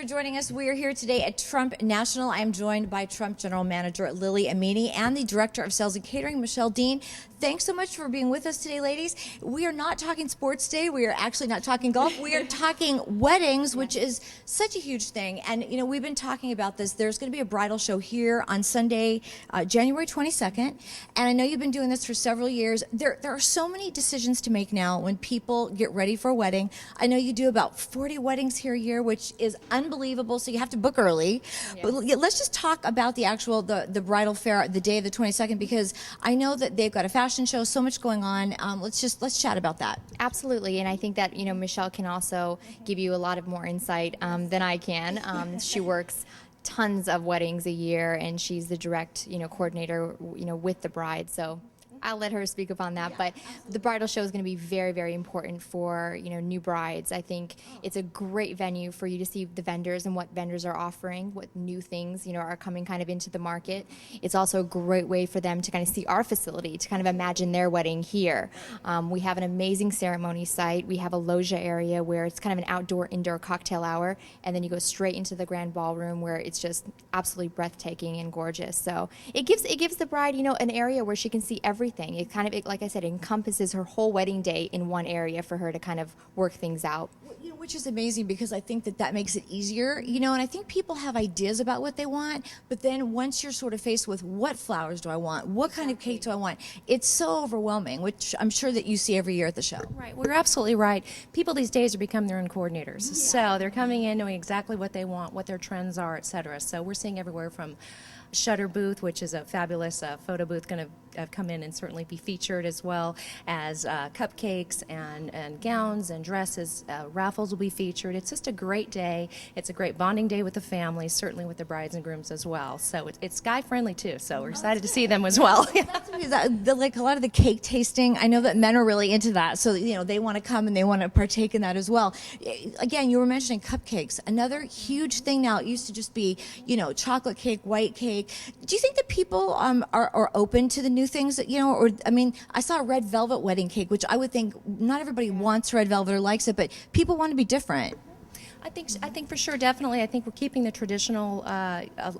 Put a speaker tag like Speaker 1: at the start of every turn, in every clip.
Speaker 1: joining us. We are here today at Trump National. I am joined by Trump General Manager Lily Amini and the Director of Sales and Catering, Michelle Dean. Thanks so much for being with us today, ladies. We are not talking sports today. We are actually not talking golf. We are talking weddings, which is such a huge thing. And, you know, we've been talking about this. There's going to be a bridal show here on Sunday, January 22nd. And I know you've been doing this for several years. There are so many decisions to make now when people get ready for a wedding. I know you do about 40 weddings here a year, which is unbelievable. So you have to book early. Yeah. But let's just talk about the actual, the bridal fair, the day of the 22nd, because I know that they've got a fashion show, so much going on. Let's chat about that.
Speaker 2: Absolutely, and I think that, you know, Michelle can also give you a lot of more insight than I can. She works tons of weddings a year, and she's the direct, you know, coordinator, you know, with the bride. So I'll let her speak upon that. Yeah. But the bridal show is going to be very, very important for, you know, new brides. I think it's a great venue for you to see the vendors and what vendors are offering, what new things, you know, are coming kind of into the market. It's also a great way for them to kind of see our facility, to kind of imagine their wedding here. We have an amazing ceremony site. We have a loggia area where it's kind of an outdoor-indoor cocktail hour, and then you go straight into the grand ballroom where it's just absolutely breathtaking and gorgeous. So it gives the bride, you know, an area where she can see everything. It kind of, like I said, encompasses her whole wedding day in one area for her to kind of work things out.
Speaker 1: You know, which is amazing, because I think that makes it easier, you know, and I think people have ideas about what they want, but then once you're sort of faced with what flowers do I want, what kind of cake do I want, it's so overwhelming, which I'm sure that you see every year at the show.
Speaker 3: Right, well, you're absolutely right. People these days are becoming their own coordinators, so they're coming in knowing exactly what they want, what their trends are, etc. So we're seeing everywhere from Shutter booth, which is a fabulous photo booth, going to come in and certainly be featured, as well as cupcakes and gowns and dresses. Raffles will be featured. It's just a great day. It's a great bonding day with the family, certainly with the brides and grooms as well. So it's guy friendly too. So we're excited to see them as well.
Speaker 1: Like a lot of the cake tasting, I know that men are really into that. So, you know, they want to come and they want to partake in that as well. Again, you were mentioning cupcakes. Another huge thing now. It used to just be, you know, chocolate cake, white cake. Do you think that people are open to the new things that, you know, or, I mean, I saw a red velvet wedding cake, which I would think not everybody wants red velvet or likes it, but people want to be different.
Speaker 3: I think for sure, definitely. I think we're keeping the traditional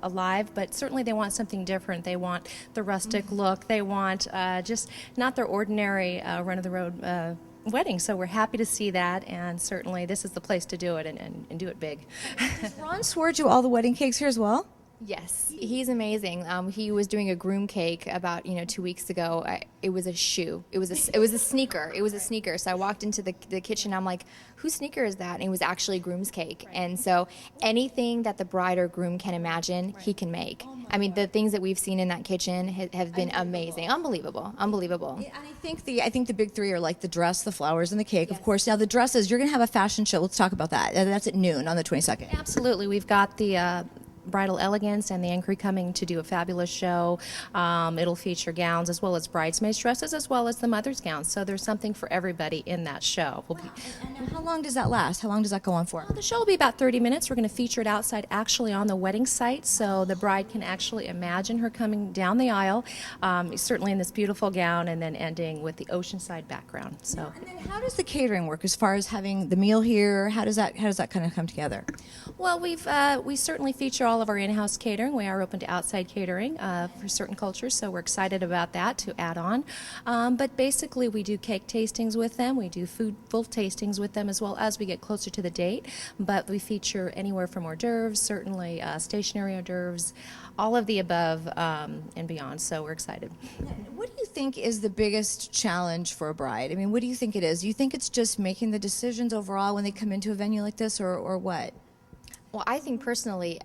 Speaker 3: alive, but certainly they want something different. They want the rustic look. They want just not their ordinary run-of-the-road wedding. So we're happy to see that, and certainly this is the place to do it and do it big.
Speaker 1: Does Ron Sword do all the wedding cakes here as well?
Speaker 2: Yes, he's amazing. He was doing a groom cake about 2 weeks ago. It was a shoe. It was a sneaker. It was a sneaker. So I walked into the kitchen. I'm like, whose sneaker is that? And it was actually a groom's cake. And so anything that the bride or groom can imagine, he can make. I mean, the things that we've seen in that kitchen have been amazing, unbelievable.
Speaker 1: Yeah, and I think the big three are like the dress, the flowers, and the cake. Yes. Of course. Now the dresses, you're going to have a fashion show. Let's talk about that. That's at noon on the 22nd.
Speaker 3: Absolutely, we've got the Bridal Elegance and the Anchor coming to do a fabulous show. It'll feature gowns as well as bridesmaids dresses, as well as the mother's gowns. So there's something for everybody in that show.
Speaker 1: And how long does that last? How long does that go on for?
Speaker 3: Well, the show will be about 30 minutes. We're going to feature it outside, actually on the wedding site, so the bride can actually imagine her coming down the aisle, certainly in this beautiful gown, and then ending with the oceanside background. So.
Speaker 1: And then how does the catering work as far as having the meal here? How does that kind of come together?
Speaker 3: Well, we certainly feature all of our in-house catering. We are open to outside catering for certain cultures, so we're excited about that to add on. But basically, we do cake tastings with them. We do full tastings with them, as well as we get closer to the date. But we feature anywhere from hors d'oeuvres, certainly stationary hors d'oeuvres, all of the above and beyond. So we're excited.
Speaker 1: What do you think is the biggest challenge for a bride? I mean, what do you think it is? Do you think it's just making the decisions overall when they come into a venue like this, or what?
Speaker 2: Well, I think personally,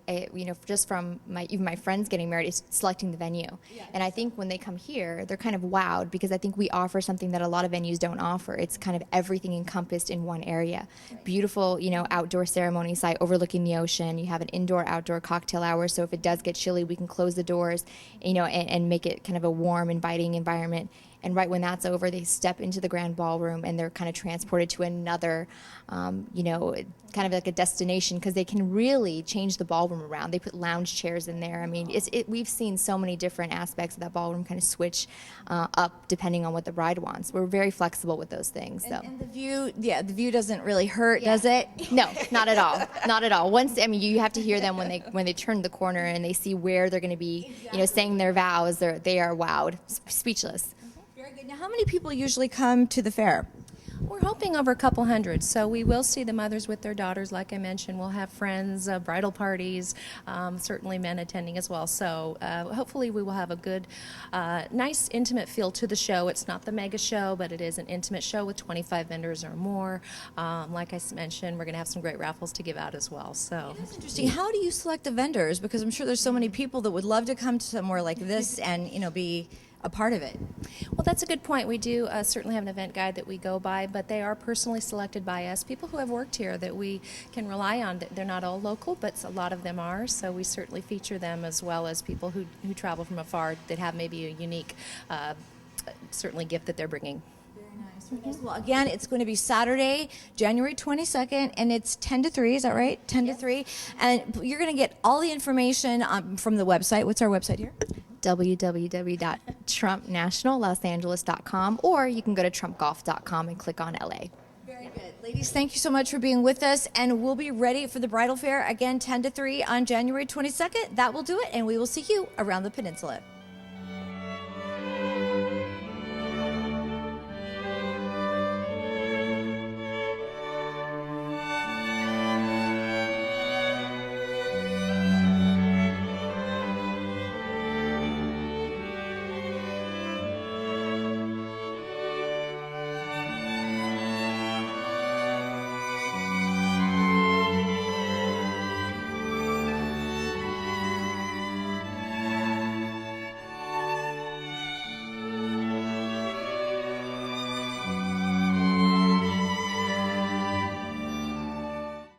Speaker 2: just from even my friends getting married, is selecting the venue. Yeah. And I think when they come here, they're kind of wowed, because I think we offer something that a lot of venues don't offer. It's kind of everything encompassed in one area. Right. Beautiful, outdoor ceremony site overlooking the ocean. You have an indoor-outdoor cocktail hour, so if it does get chilly, we can close the doors, and make it kind of a warm, inviting environment. And right when that's over, they step into the grand ballroom and they're kind of transported to another, kind of like a destination, because they can really change the ballroom around. They put lounge chairs in there. I mean, we've seen so many different aspects of that ballroom kind of switch up depending on what the bride wants. We're very flexible with those things. So.
Speaker 1: And the view doesn't really hurt, does it?
Speaker 2: No, not at all. Not at all. You have to hear them when they turn the corner and they see where they're going to be, saying their vows. They are wowed, speechless.
Speaker 1: Very good. Now, how many people usually come to the fair?
Speaker 3: We're hoping over a couple hundred, so we will see the mothers with their daughters. Like I mentioned, we'll have friends, bridal parties, certainly men attending as well. So hopefully we will have a good, nice, intimate feel to the show. It's not the mega show, but it is an intimate show with 25 vendors or more. Like I mentioned, we're going to have some great raffles to give out as well. So
Speaker 1: That's interesting. How do you select the vendors? Because I'm sure there's so many people that would love to come to somewhere like this and be a part of it.
Speaker 3: Well, that's a good point. We do certainly have an event guide that we go by, but they are personally selected by us, people who have worked here that we can rely on. They're not all local, but a lot of them are, so we certainly feature them, as well as people who travel from afar that have maybe a unique, certainly gift that they're bringing.
Speaker 1: Very nice. Well, again, it's going to be Saturday, January 22nd, and it's 10 to 3. Is that right? 10 to 3. And you're going to get all the information from the website. What's our website here?
Speaker 2: www.trumpnationallosangeles.com, or you can go to trumpgolf.com and click on LA.
Speaker 1: Very good. Ladies, thank you so much for being with us, and we'll be ready for the bridal fair again 10 to 3 on January 22nd. That will do it, and we will see you around the peninsula.